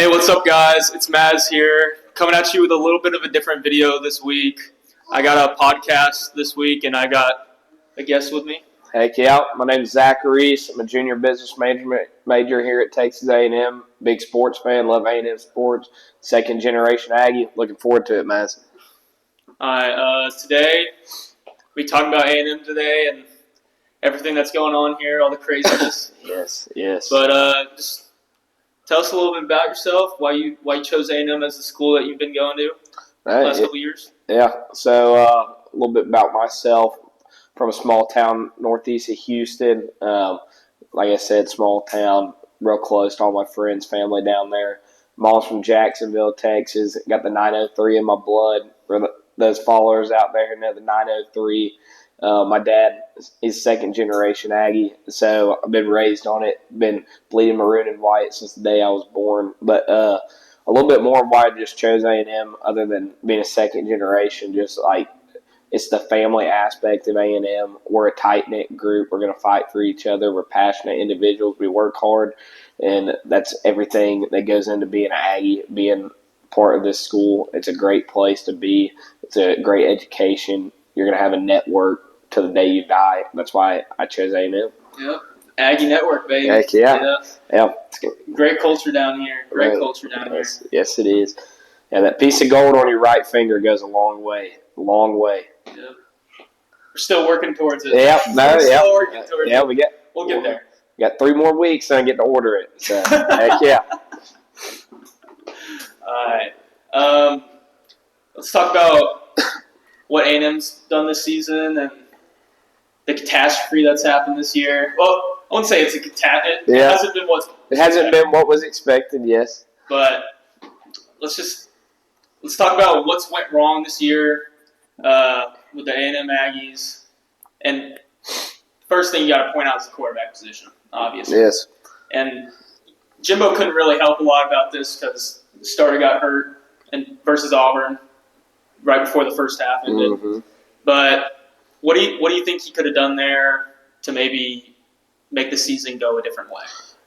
Hey, what's up, guys? It's Maz here, coming at you with a little bit of a different video this week. I got a podcast this week, and I got a guest with me. Heck yeah. My name's Zach Reese. I'm a junior business major here at Texas A&M. Big sports fan, love A&M sports. Second generation Aggie. Looking forward to it, Maz. All right, today we talk about A&M today and everything that's going on here, all the craziness. Yes. But just tell us a little bit about yourself, why you chose A&M as the school that you've been going to the last couple of years. Yeah, so a little bit about myself. From a small town northeast of Houston. Like I said, small town, real close to all my friends, family down there. Mom's from Jacksonville, Texas. Got the 903 in my blood. For those followers out there who know the 903. My dad is second generation Aggie, so I've been raised on it. Been bleeding maroon and white since the day I was born. But a little bit more of why I just chose A&M, other than being a second generation, just like it's the family aspect of A&M. We're a tight-knit group. We're going to fight for each other. We're passionate individuals. We work hard, and that's everything that goes into being an Aggie, being part of this school. It's a great place to be. It's a great education. You're going to have a network till the day you die. That's why I chose A&M. Yep. Aggie Network, baby. Heck yeah. Yeah. Great culture down here. Great culture down here. Yes, it is. Yeah, that piece of gold on your right finger goes a long way. A long way. Yep. We're still working towards it. We'll get there. We got 3 more weeks and I get to order it. So, heck yeah. All right. Let's talk about what A&M's done this season and the catastrophe that's happened this year. Well, I wouldn't say it's a catastrophe. Yeah. It hasn't been what was expected, yes. But let's talk about what's went wrong this year with the A&M Aggies. And first thing you got to point out is the quarterback position, obviously. Yes. And Jimbo couldn't really help a lot about this because the starter got hurt versus Auburn right before the first half ended. Mm-hmm. But what do you think he could have done there to maybe make the season go a different way?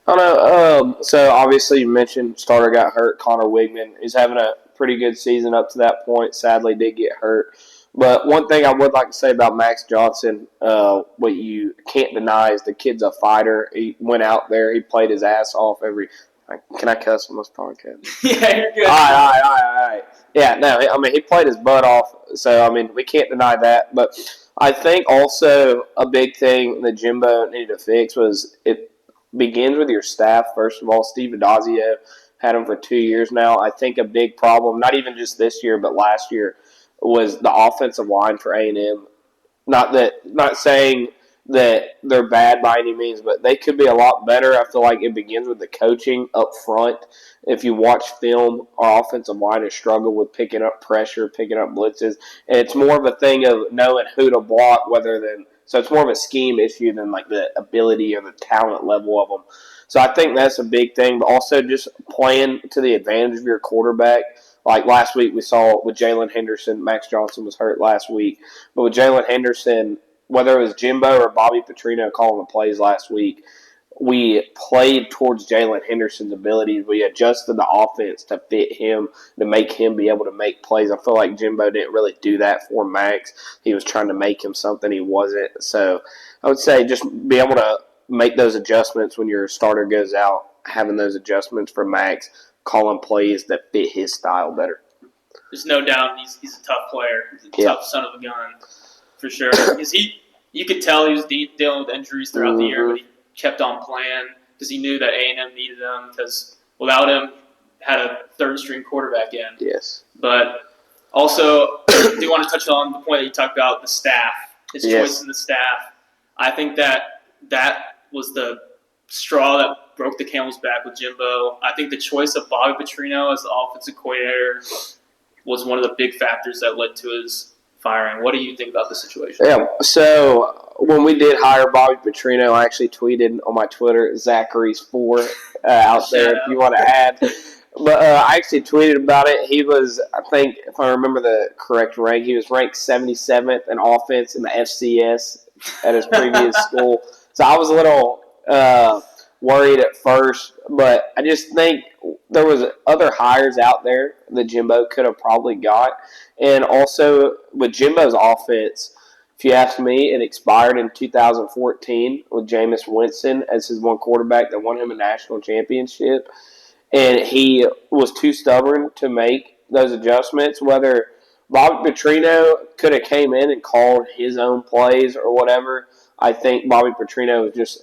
I don't know. So obviously you mentioned starter got hurt. Connor Wigman is having a pretty good season up to that point. Sadly, did get hurt. But one thing I would like to say about Max Johnson, what you can't deny is the kid's a fighter. He went out there. He played his ass off every – can I cuss on this podcast? Yeah, you're good. All right. Yeah, no, I mean, he played his butt off. So, I mean, we can't deny that. But I think also a big thing that Jimbo needed to fix was it begins with your staff, first of all. Steve Adazio had him for 2 years now. I think a big problem, not even just this year, but last year, was the offensive line for A&M. Not saying that they're bad by any means, but they could be a lot better. I feel like it begins with the coaching up front. If you watch film, our offensive line has struggled with picking up pressure, picking up blitzes, and it's more of a thing of knowing who to block so it's more of a scheme issue than like the ability or the talent level of them. So I think that's a big thing, but also just playing to the advantage of your quarterback. Like last week we saw with Jalen Henderson, Max Johnson was hurt last week, but with Jalen Henderson, whether it was Jimbo or Bobby Petrino calling the plays last week, we played towards Jalen Henderson's abilities. We adjusted the offense to fit him, to make him be able to make plays. I feel like Jimbo didn't really do that for Max. He was trying to make him something he wasn't. So I would say just be able to make those adjustments when your starter goes out, having those adjustments for Max, calling plays that fit his style better. There's no doubt he's a tough player. He's a tough son of a gun, for sure. Because you could tell he was dealing with injuries throughout the year, but he kept on playing because he knew that A&M needed him because without him, had a third-string quarterback in. Yes. But also, I do want to touch on the point that you talked about, the staff, his choice in the staff. I think that was the straw that broke the camel's back with Jimbo. I think the choice of Bobby Petrino as the offensive coordinator was one of the big factors that led to his firing. What do you think about the situation? Yeah, so when we did hire Bobby Petrino, I actually tweeted on my Twitter, Zachary's4 out there if you want to add. But I actually tweeted about it. He was, I think, if I remember the correct rank, he was ranked 77th in offense in the FCS at his previous school. So I was a worried at first, but I just think there was other hires out there that Jimbo could have probably got. And also with Jimbo's offense, if you ask me, it expired in 2014 with Jameis Winston as his one quarterback that won him a national championship. And he was too stubborn to make those adjustments. Whether Bobby Petrino could have came in and called his own plays or whatever, I think Bobby Petrino was just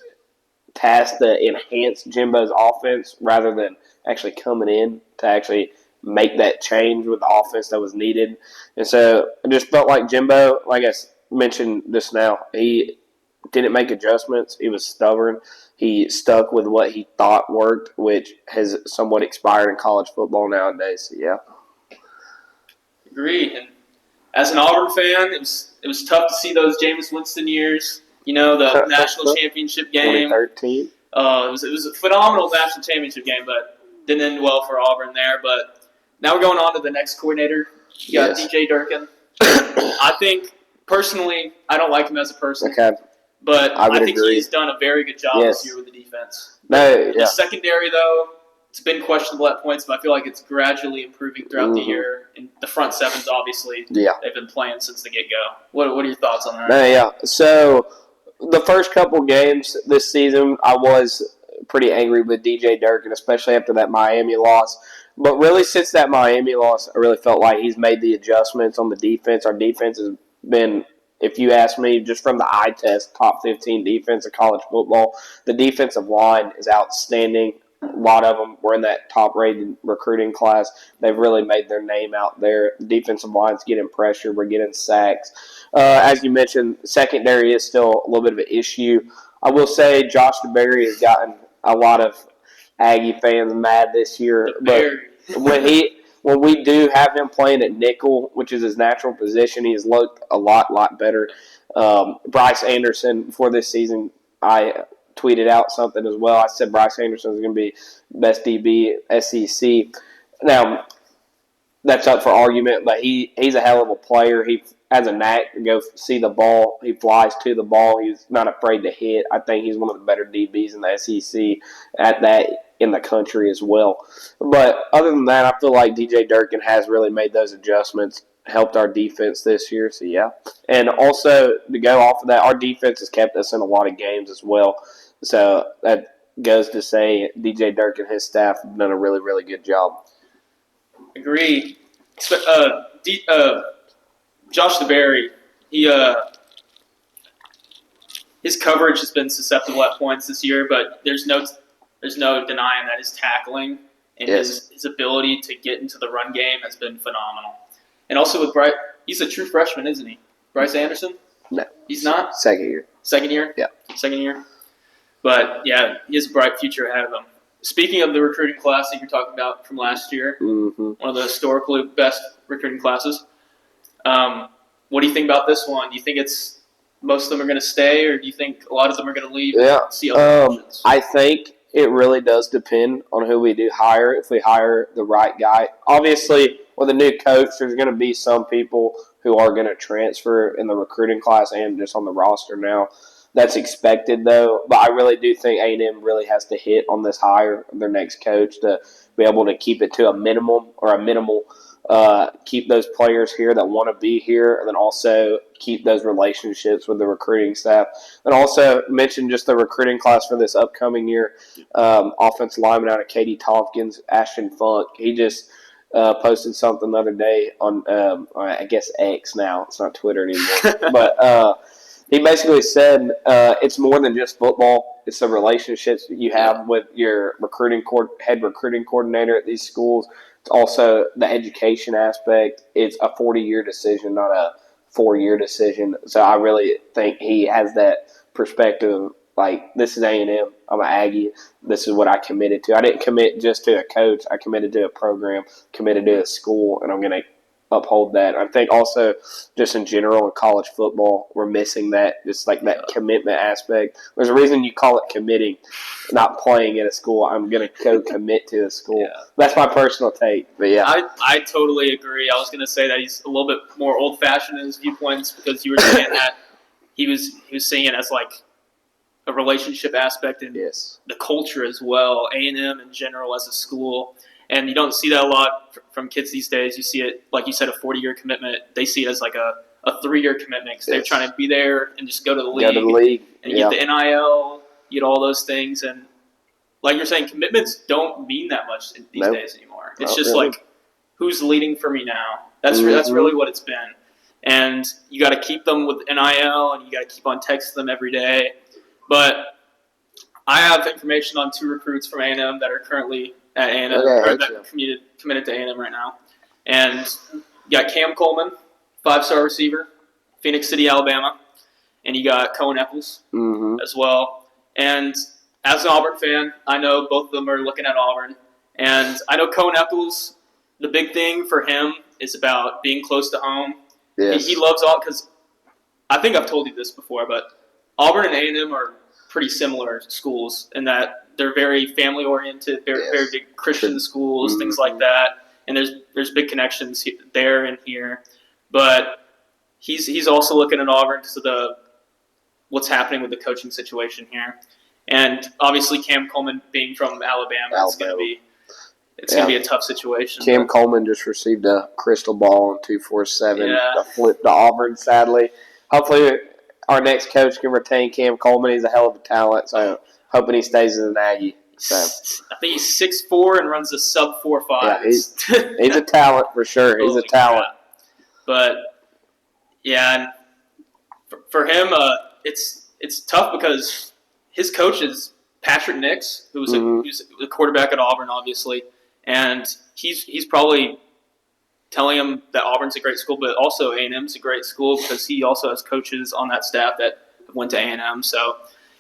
tasked to enhance Jimbo's offense rather than actually coming in to actually make that change with the offense that was needed. And so I just felt like Jimbo, like I mentioned just now, he didn't make adjustments. He was stubborn. He stuck with what he thought worked, which has somewhat expired in college football nowadays. So, yeah. Agree. And as an Auburn fan, it was tough to see those Jameis Winston years. You know, the national championship game. 2013. It was a phenomenal national championship game, but didn't end well for Auburn there. But now we're going on to the next coordinator. You got DJ Durkin. I think, personally, I don't like him as a person. Okay. But I think agree. he's done a very good job this year with the defense. The secondary, though, it's been questionable at points, but I feel like it's gradually improving throughout the year. And the front sevens, obviously, they've been playing since the get-go. What are your thoughts on that? So the first couple games this season, I was pretty angry with DJ Durkin, especially after that Miami loss. But really, since that Miami loss, I really felt like he's made the adjustments on the defense. Our defense has been, if you ask me, just from the eye test, top 15 defense of college football. The defensive line is outstanding. A lot of them were in that top-rated recruiting class. They've really made their name out there. The defensive line's getting pressure. We're getting sacks. As you mentioned, secondary is still a little bit of an issue. I will say Josh DeBerry has gotten a lot of Aggie fans mad this year. But when we do have him playing at nickel, which is his natural position, he has looked a lot better. Bryce Anderson, before this season, I tweeted out something as well. I said Bryce Anderson is going to be best DB SEC. Now, that's up for argument, but he's a hell of a player. He has a knack to go see the ball. He flies to the ball. He's not afraid to hit. I think he's one of the better DBs in the SEC at that in the country as well. But other than that, I feel like DJ Durkin has really made those adjustments, helped our defense this year. So, yeah. And also, to go off of that, our defense has kept us in a lot of games as well. So that goes to say DJ Durkin and his staff have done a really good job. Agree. Josh DeBerry, his coverage has been susceptible at points this year, but there's no denying that his tackling and his ability to get into the run game has been phenomenal. And also with Bryce, he's a true freshman, isn't he? Bryce Anderson? No. He's not? Second year. Second year? Yeah. Second year. But, yeah, he has a bright future ahead of him. Speaking of the recruiting class that you're talking about from last year, one of the historically best recruiting classes, what do you think about this one? Do you think most of them are going to stay, or do you think a lot of them are going to leave and see other options? I think it really does depend on who we do hire, if we hire the right guy. Obviously, with a new coach, there's going to be some people who are going to transfer in the recruiting class and just on the roster now. That's expected, though. But I really do think A&M really has to hit on this hire of their next coach to be able to keep it to a minimum or a minimal, keep those players here that want to be here, and then also keep those relationships with the recruiting staff. And also mention just the recruiting class for this upcoming year. Offensive lineman out of Katy Tompkins, Ashton Funk. He just posted something the other day on, I guess, X now. It's not Twitter anymore. But he basically said it's more than just football. It's the relationships you have with your head recruiting coordinator at these schools. It's also the education aspect. It's a 40-year decision, not a 4-year decision. So I really think he has that perspective. Like, this is A&M. I'm an Aggie. This is what I committed to. I didn't commit just to a coach. I committed to a program, committed to a school, and I'm going to uphold that. I think also just in general in college football, we're missing that, just like that commitment aspect. There's a reason you call it committing, not playing at a school. I'm going to go commit to a school. Yeah. That's my personal take. But yeah. I totally agree. I was going to say that he's a little bit more old-fashioned in his viewpoints because you were saying that he was seeing it as like a relationship aspect and the culture as well. A&M in general as a school, and you don't see that a lot from kids these days. You see it, like you said, a 40-year commitment. They see it as like a 3-year commitment because they're trying to be there and just go to the league. And you get the NIL, you get all those things, and like you're saying, commitments don't mean that much these days anymore. It's just like, who's leading for me now? That's really what it's been. And you got to keep them with NIL, and you got to keep on texting them every day. But I have information on 2 recruits from A&M that are currently at A&M, or that committed to A&M right now. And you got Cam Coleman, 5-star receiver, Phoenix City, Alabama. And you got Cohen Eccles as well. And as an Auburn fan, I know both of them are looking at Auburn. And I know Cohen Eccles, the big thing for him is about being close to home. Yes. He loves Auburn because I think I've told you this before, but Auburn and A&M are pretty similar schools in that they're very family-oriented, very big Christian schools, things like that. And there's big connections there and here. But he's also looking at Auburn because of what's happening with the coaching situation here. And obviously Cam Coleman being from Alabama. It's going to be a tough situation. Cam Coleman just received a crystal ball on 247. A flip to Auburn, sadly. Hopefully our next coach can retain Cam Coleman. He's a hell of a talent, so hoping he stays as an Aggie. So. I think he's 6'4" and runs a sub 4.5. Yeah, he's a talent for sure. He's a talent. But yeah, and for him, it's tough because his coach is Patrick Nix, who's a quarterback at Auburn, obviously, and he's probably telling him that Auburn's a great school, but also A&M's a great school because he also has coaches on that staff that went to A&M. So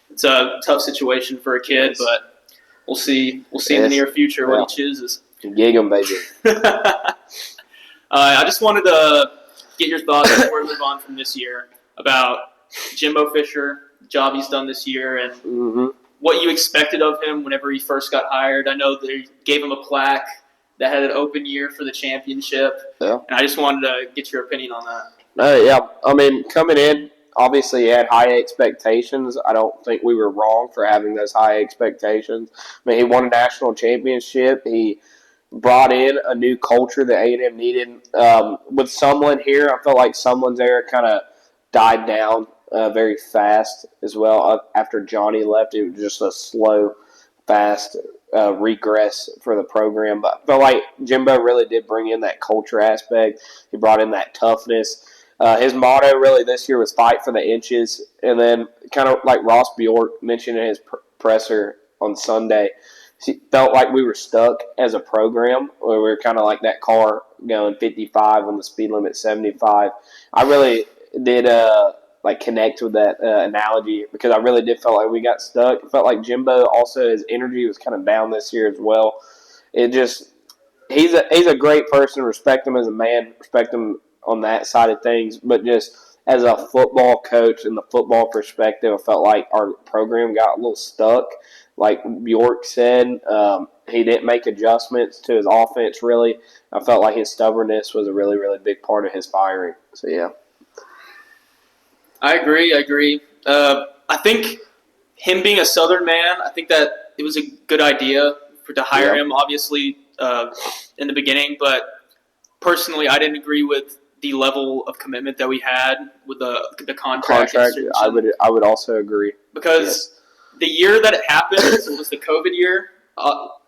it's a tough situation for a kid, but we'll see in the near future what he chooses. Gig him, baby. I just wanted to get your thoughts before we move on from this year about Jimbo Fisher, the job he's done this year, and what you expected of him whenever he first got hired. I know they gave him a plaque that had an open year for the championship, and I just wanted to get your opinion on that. I mean, coming in, obviously he had high expectations. I don't think we were wrong for having those high expectations. I mean, he won a national championship. He brought in a new culture that A&M needed. With Sumlin here, I felt like Sumlin's era kind of died down very fast as well. After Johnny left, it was just a slow, fast regress for the program. But I felt like Jimbo really did bring in that culture aspect. He brought in that toughness. His motto really this year was fight for the inches. And then kind of like Ross Bjork mentioned in his presser on Sunday, he felt like we were stuck as a program, where we were kind of like that car going 55 when the speed limit 75. I really did connect with that analogy because I really did feel like we got stuck. It felt like Jimbo also, his energy was kind of down this year as well. He's a great person. Respect him as a man. Respect him on that side of things. But just as a football coach and the football perspective, I felt like our program got a little stuck. Like Bjork said, he didn't make adjustments to his offense, really. I felt like his stubbornness was a really, really big part of his firing. So, yeah. I agree. I think him being a Southern man, I think that it was a good idea to hire him, obviously, in the beginning. But personally, I didn't agree with the level of commitment that we had with the contract. I would also agree. Because the year that it happened was the COVID year,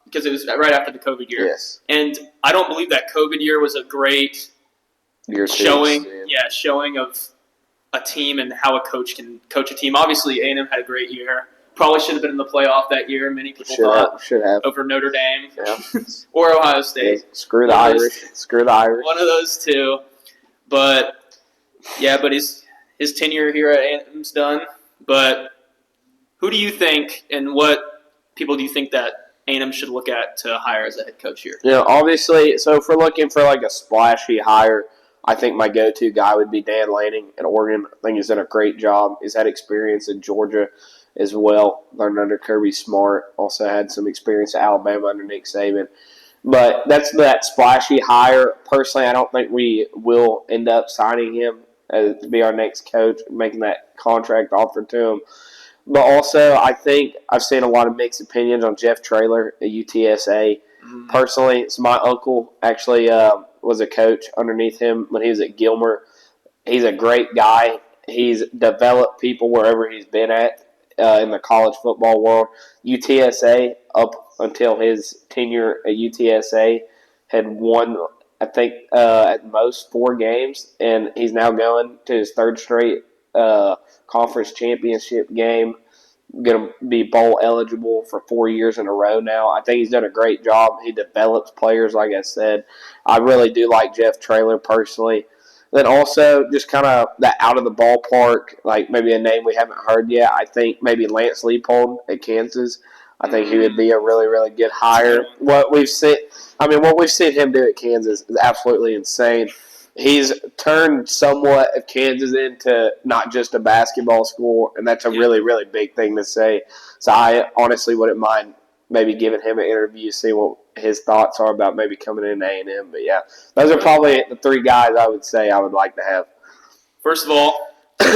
because it was right after the COVID year. Yes. And I don't believe that COVID year was a great showing of a team and how a coach can coach a team. Obviously, A&M had a great year. Probably should have been in the playoff that year. Many people thought should have over Notre Dame or Ohio State. Yeah, screw the Irish. One of those two. But his tenure here at A&M's done. But who do you think, and what people do you think that A&M should look at to hire as a head coach here? Yeah, obviously. So if we're looking for like a splashy hire, I think my go-to guy would be Dan Lanning at Oregon. I think he's done a great job. He's had experience in Georgia as well. Learned under Kirby Smart. Also had some experience at Alabama under Nick Saban. But that's that splashy hire. Personally, I don't think we will end up signing him to be our next coach, making that contract offer to him. But also, I think I've seen a lot of mixed opinions on Jeff Traylor at UTSA. Personally, so my uncle actually was a coach underneath him when he was at Gilmer. He's a great guy. He's developed people wherever he's been at in the college football world. UTSA, up until his tenure at UTSA, had won, I think, at most 4 games, and he's now going to his 3rd straight conference championship game. Going to be bowl eligible for 4 years in a row now. I think he's done a great job. He develops players, like I said. I really do like Jeff Traylor personally. Then also, just kind of that out of the ballpark, like maybe a name we haven't heard yet. I think maybe Lance Leipold at Kansas. I think he would be a really, really good hire. What we've seen him do at Kansas is absolutely insane. He's turned somewhat of Kansas into not just a basketball school, and that's a really, really big thing to say. So I honestly wouldn't mind maybe giving him an interview, see what his thoughts are about maybe coming in A&M. But yeah, those are probably the 3 guys I would say I would like to have. First of all,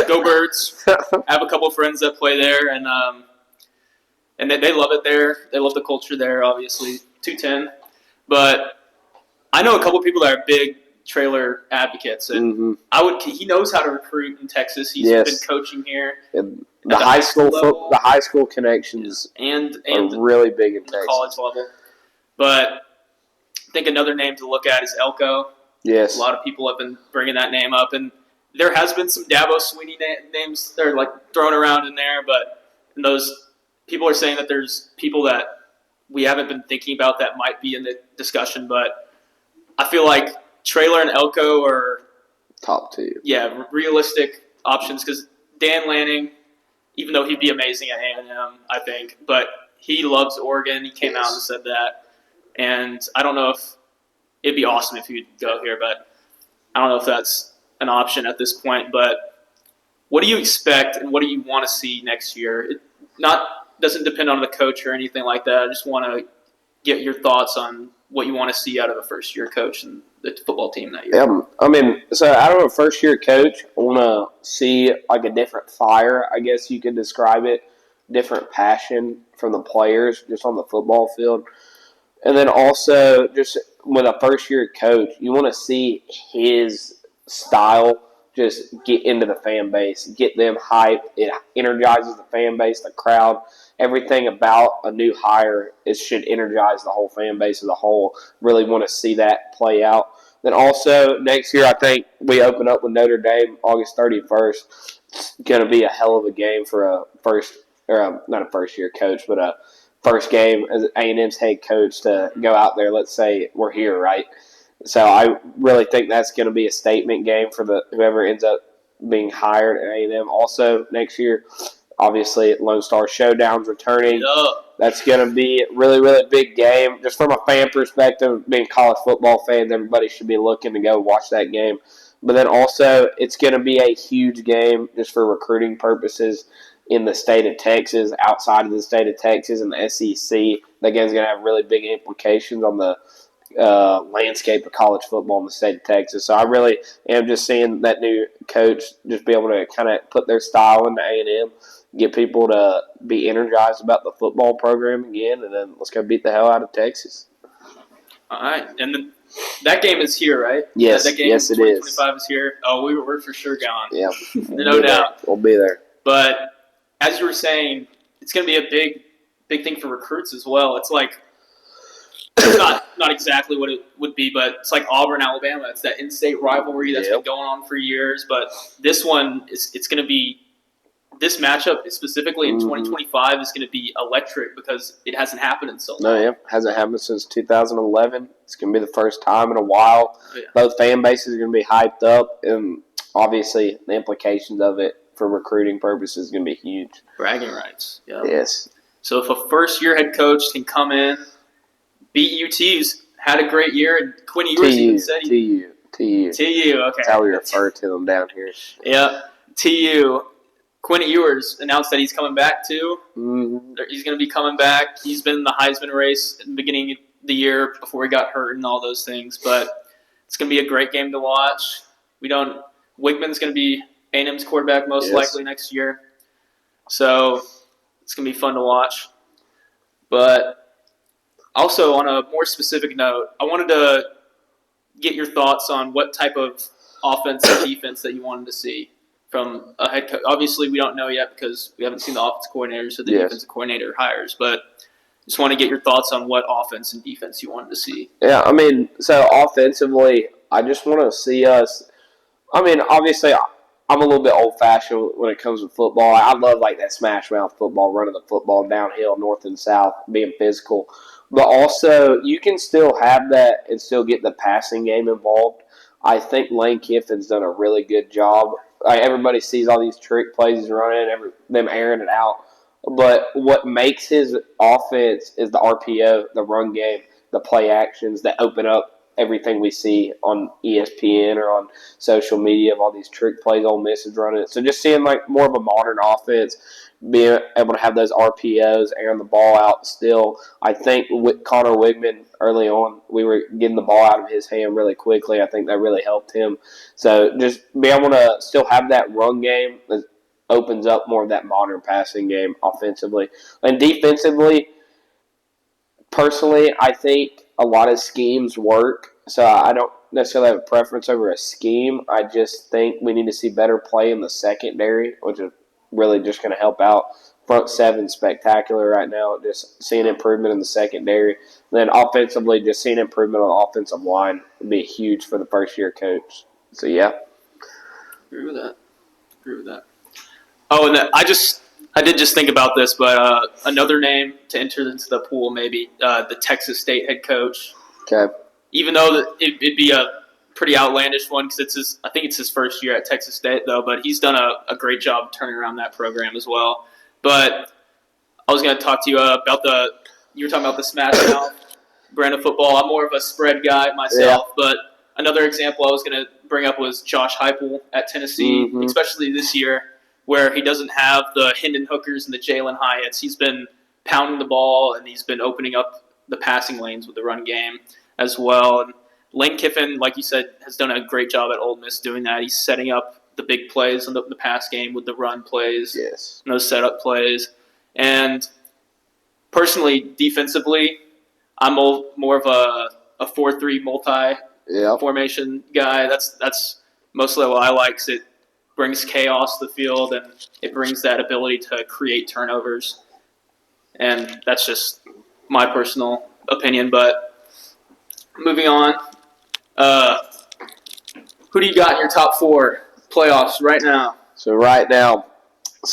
go Birds. I have a couple of friends that play there, and they love it there. They love the culture there, obviously. 210. But I know a couple of people that are big Traylor advocates, and he knows how to recruit in Texas. He's been coaching here. And the high school connections and are really big in Texas. College level. But I think another name to look at is Elko. Yes. A lot of people have been bringing that name up, and there has been some Dabo Sweeney names that are like thrown around in there, but those people are saying that there's people that we haven't been thinking about that might be in the discussion, but I feel like Traylor and Elko are top 2. Yeah, realistic options because Dan Lanning, even though he'd be amazing at A&M, I think, but he loves Oregon. He came out and said that. And I don't know if it'd be awesome if he'd go here, but I don't know if that's an option at this point. But what do you expect and what do you want to see next year? It doesn't depend on the coach or anything like that. I just want to get your thoughts on what you want to see out of a first-year coach and the football team that year. So out of a first-year coach, I want to see like a different fire, I guess you could describe it, different passion from the players just on the football field. And then also, just with a first-year coach, you want to see his style just get into the fan base, get them hyped. It energizes the fan base, the crowd. Everything about a new hire should energize the whole fan base as a whole. Really want to see that play out. Then also, next year, I think we open up with Notre Dame August 31st. It's going to be a hell of a game for not a first-year coach, but a first game as A&M's head coach to go out there. Let's say we're here, right? So I really think that's going to be a statement game for whoever ends up being hired at A&M. Also next year, obviously Lone Star Showdown's returning. That's going to be a really, really big game. Just from a fan perspective, being college football fans, everybody should be looking to go watch that game. But then also, it's going to be a huge game just for recruiting purposes in the state of Texas, outside of the state of Texas, and the SEC. That game's going to have really big implications on the landscape of college football in the state of Texas. So I really am just seeing that new coach just be able to kind of put their style into A&M, get people to be energized about the football program again, and then let's go beat the hell out of Texas. All right. And then that game is here, right? Yes, that game yes, it is. 2025 is here. Oh, we're for sure gone. Yeah. No doubt. We'll be there. But as you were saying, it's going to be a big thing for recruits as well. It's like not exactly what it would be, but it's like Auburn, Alabama. It's that in-state rivalry that's been going on for years. But this one it's going to be this matchup specifically in 2025 is going to be electric because it hasn't happened in so long. No, hasn't happened since 2011. It's going to be the first time in a while. Oh, yeah. Both fan bases are going to be hyped up, and obviously the implications of it for recruiting purposes is going to be huge. Bragging rights. Yeah. Yes. So if a first-year head coach can come in, beat UT, who's had a great year, and Quinn Ewers even said TU. TU, okay. That's how we refer to them down here. Yeah, TU. Quinn Ewers announced that he's coming back too. Mm-hmm. He's going to be coming back. He's been in the Heisman race at the beginning of the year before he got hurt and all those things. But it's going to be a great game to watch. Wigman's going to be A&M's quarterback most likely next year. So It's going to be fun to watch. But also, on a more specific note, I wanted to get your thoughts on what type of offense and defense that you wanted to see from a head coach. Obviously, we don't know yet because we haven't seen the offensive coordinators or the defensive coordinator hires, but just want to get your thoughts on what offense and defense you wanted to see. Yeah, I mean, so offensively, I just want to see us. I mean, obviously, I'm a little bit old-fashioned when it comes to football. I love, like, that smash-mouth football, running the football downhill, north and south, being physical. But also, you can still have that and still get the passing game involved. I think Lane Kiffin's done a really good job. Everybody sees all these trick plays he's running, them airing it out. But what makes his offense is the RPO, the run game, the play actions that open up everything we see on ESPN or on social media of all these trick plays Ole Miss is running. So just seeing like more of a modern offense, being able to have those RPOs, airing the ball out still. I think with Connor Wigman early on, we were getting the ball out of his hand really quickly. I think that really helped him. So just be able to still have that run game that opens up more of that modern passing game offensively. And defensively, personally, I think a lot of schemes work, so I don't necessarily have a preference over a scheme. I just think we need to see better play in the secondary, which is really just going to help out. Front seven spectacular right now, just seeing improvement in the secondary. Then offensively, just seeing improvement on the offensive line would be huge for the first-year coach. So, yeah. Agree with that. Oh, and I did just think about this, but another name to enter into the pool, maybe the Texas State head coach. Okay. Even though it'd be a pretty outlandish one because I think it's his first year at Texas State though, but he's done a great job turning around that program as well. But I was going to talk to you about you were talking about the smash mouth brand of football. I'm more of a spread guy myself, but another example I was going to bring up was Josh Heupel at Tennessee, especially this year, where he doesn't have the Hendon Hookers and the Jalen Hyatts. He's been pounding the ball, and he's been opening up the passing lanes with the run game as well. And Lane Kiffin, like you said, has done a great job at Ole Miss doing that. He's setting up the big plays in the pass game with the run plays, and those setup plays. And personally, defensively, I'm more of a 4-3 multi-formation guy. That's mostly what I like because it brings chaos to the field, and it brings that ability to create turnovers. And that's just my personal opinion. But moving on, who do you got in your top 4 playoffs right now? So right now,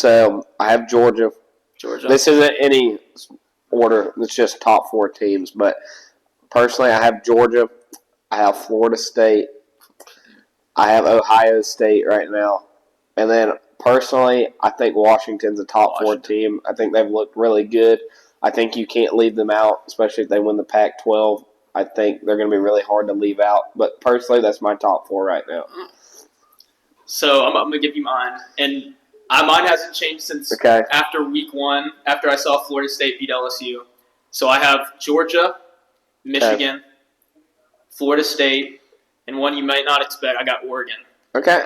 I have Georgia. This isn't any order. It's just top 4 teams. But personally, I have Georgia. I have Florida State. I have Ohio State right now. And then, personally, I think Washington's a top 4 team. I think they've looked really good. I think you can't leave them out, especially if they win the Pac-12. I think they're going to be really hard to leave out. But, personally, that's my top 4 right now. So, I'm going to give you mine. And mine hasn't changed since after week 1, after I saw Florida State beat LSU. So, I have Georgia, Michigan, Florida State, and one you might not expect, I got Oregon. Okay,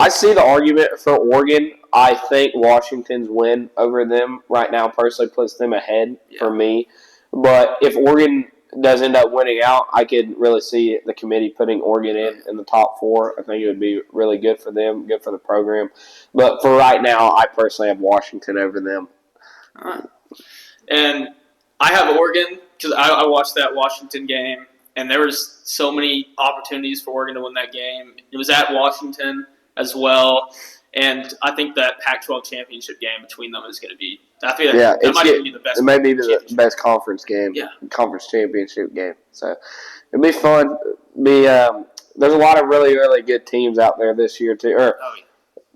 I see the argument for Oregon. I think Washington's win over them right now personally puts them ahead for me. But if Oregon does end up winning out, I could really see the committee putting Oregon in the top 4. I think it would be really good for them, good for the program. But for right now, I personally have Washington over them. All right. And I have Oregon because I watched that Washington game, and there was so many opportunities for Oregon to win that game. It was at Washington as well, and I think that Pac-12 championship game between them is going to be. I think that might even be the best. It may be the best conference game, conference championship game. So it'll be fun. There's a lot of really, really good teams out there this year too.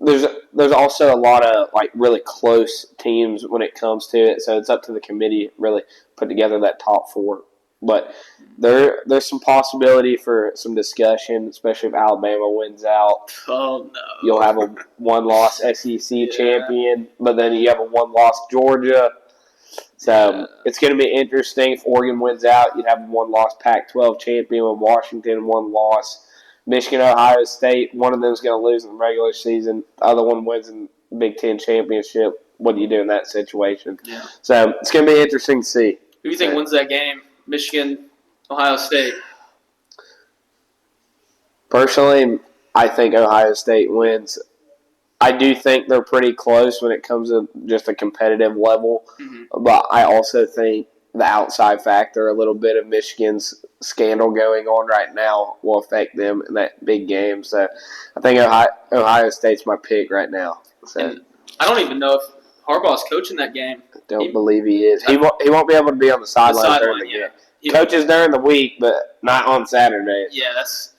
There's also a lot of like really close teams when it comes to it. So it's up to the committee really put together that top 4. But there's some possibility for some discussion, especially if Alabama wins out. Oh, no. You'll have a one-loss SEC champion, but then you have a one-loss Georgia. So it's going to be interesting. If Oregon wins out, you'd have a one-loss Pac-12 champion with Washington, one loss. Michigan, Ohio State, one of them is going to lose in the regular season. The other one wins in the Big Ten championship. what do you do in that situation? Yeah. So it's going to be interesting to see. Who do you think wins that game? Michigan, Ohio State? Personally, I think Ohio State wins. I do think they're pretty close when it comes to just a competitive level, but I also think the outside factor, a little bit of Michigan's scandal going on right now, will affect them in that big game. So I think Ohio State's my pick right now. So and I don't even know if Harbaugh's coaching that game. Don't believe he is. He won't be able to be on the sideline during the game. Coaches during the week, but not on Saturday. Yeah, that's.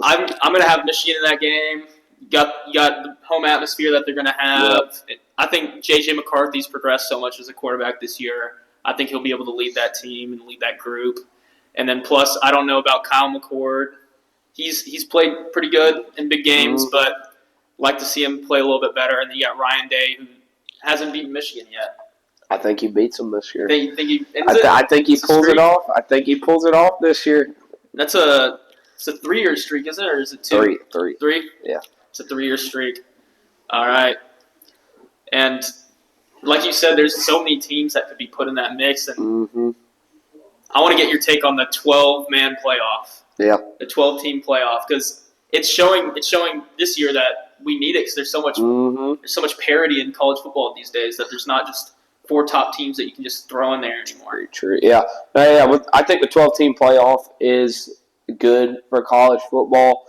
I'm going to have Michigan in that game. You got the home atmosphere that they're going to have. Yep. I think J.J. McCarthy's progressed so much as a quarterback this year. I think he'll be able to lead that team and lead that group. And then plus, I don't know about Kyle McCord. He's played pretty good in big games, but like to see him play a little bit better. And then you got Ryan Day, who hasn't beaten Michigan yet. I think he beats them this year. I think he pulls it off. I think he pulls it off this year. It's a 3-year streak, isn't it, or is it 2? 3. 3? Yeah. It's a 3-year streak. All right. And like you said, there's so many teams that could be put in that mix. And I want to get your take on the 12-man playoff. Yeah. The 12-team playoff, because it's showing this year that we need it, because there's so much parity in college football these days that there's not just 4 top teams that you can just throw in there anymore. Very true. Yeah. I think the 12-team playoff is good for college football.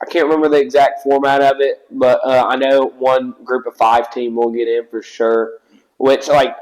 I can't remember the exact format of it, but I know one group of 5 team will get in for sure. Which, like,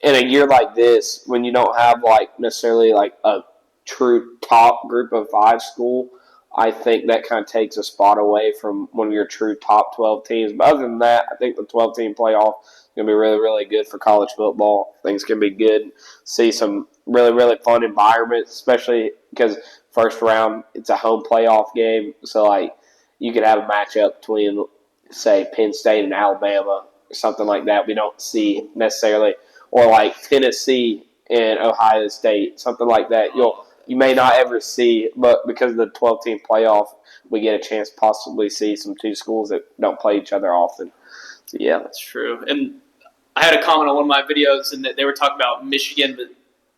in a year like this, when you don't have necessarily a true top group of 5 school, I think that kind of takes a spot away from one of your true top 12 teams. But other than that, I think the 12-team playoff is going to be really, really good for college football. Things can be good. See some really, really fun environments, especially because first round, it's a home playoff game. So, you could have a matchup between, say, Penn State and Alabama or something like that we don't see necessarily. Or, Tennessee and Ohio State, something like that. You may not ever see, but because of the 12-team playoff, we get a chance to possibly see some 2 schools that don't play each other often. So, yeah. That's true. And I had a comment on one of my videos, and they were talking about Michigan,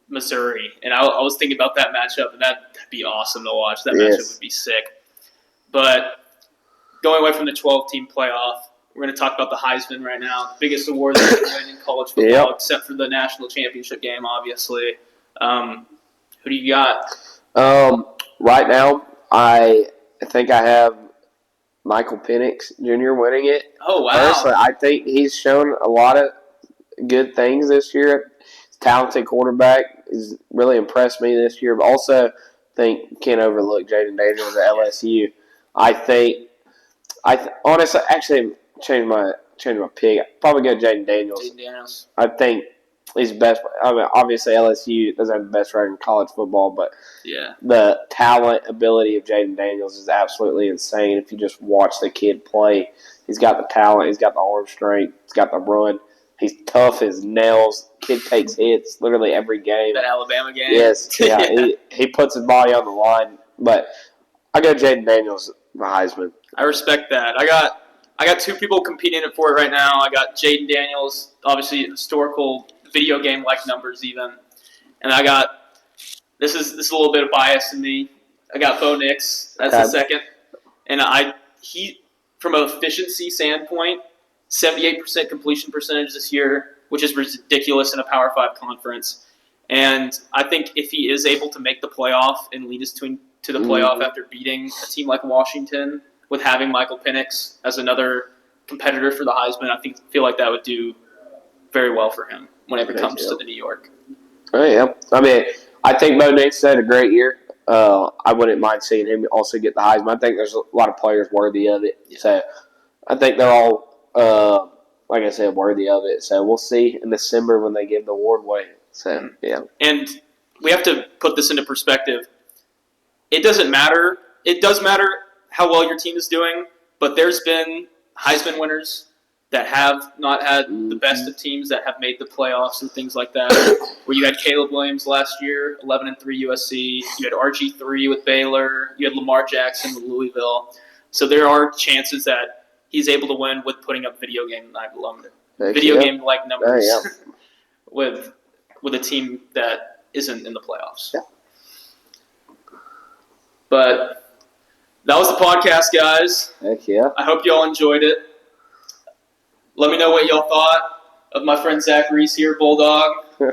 Missouri. And I was thinking about that matchup, and that'd be awesome to watch. That matchup would be sick. But going away from the 12-team playoff, we're going to talk about the Heisman right now. The biggest award that you can win in college football, except for the national championship game, obviously. Who do you got? Right now, I think I have Michael Penix Jr. winning it. Oh, wow. Personally, I think he's shown a lot of good things this year. He's a talented quarterback. He's really impressed me this year. But also, can't overlook Jaden Daniels at LSU. Honestly, actually, change my pick. I'd probably go Jaden Daniels. I think he's best. I mean, obviously LSU doesn't have the best record in college football, but the talent ability of Jaden Daniels is absolutely insane. If you just watch the kid play, he's got the talent, he's got the arm strength, he's got the run. He's tough as nails. Kid takes hits literally every game. That Alabama game. Yes, yeah. He puts his body on the line. But I got Jaden Daniels for Heisman. I respect that. I got 2 people competing for it right now. I got Jaden Daniels, obviously historical video game like numbers even, and I got this is a little bit of bias in me. I got Bo Nix as the second, and he from an efficiency standpoint, 78% completion percentage this year, which is ridiculous in a Power 5 conference. And I think if he is able to make the playoff and lead us to the playoff after beating a team like Washington, with having Michael Penix as another competitor for the Heisman, I feel like that would do very well for him whenever it comes to the New York. Oh, yeah. I mean, I think Bo Nix had a great year. I wouldn't mind seeing him also get the Heisman. I think there's a lot of players worthy of it. Yeah. So I think they're all, like I said, worthy of it. So we'll see in December when they give the award away. So, yeah. And we have to put this into perspective. It doesn't matter. It does matter how well your team is doing, but there's been Heisman winners that have not had the best of teams that have made the playoffs and things like that. Where you had Caleb Williams last year, 11-3 USC. You had RG3 with Baylor. You had Lamar Jackson with Louisville. So there are chances that he's able to win with putting up video game like numbers with a team that isn't in the playoffs. Yeah. But that was the podcast, guys. Heck yeah. I hope you all enjoyed it. Let me know what y'all thought of my friend Zach Reese here, Bulldog.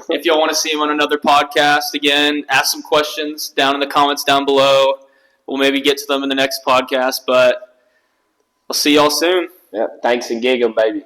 If y'all want to see him on another podcast, again, ask some questions down in the comments down below. We'll maybe get to them in the next podcast, but I'll see y'all soon. Yeah, thanks and gig 'em, baby.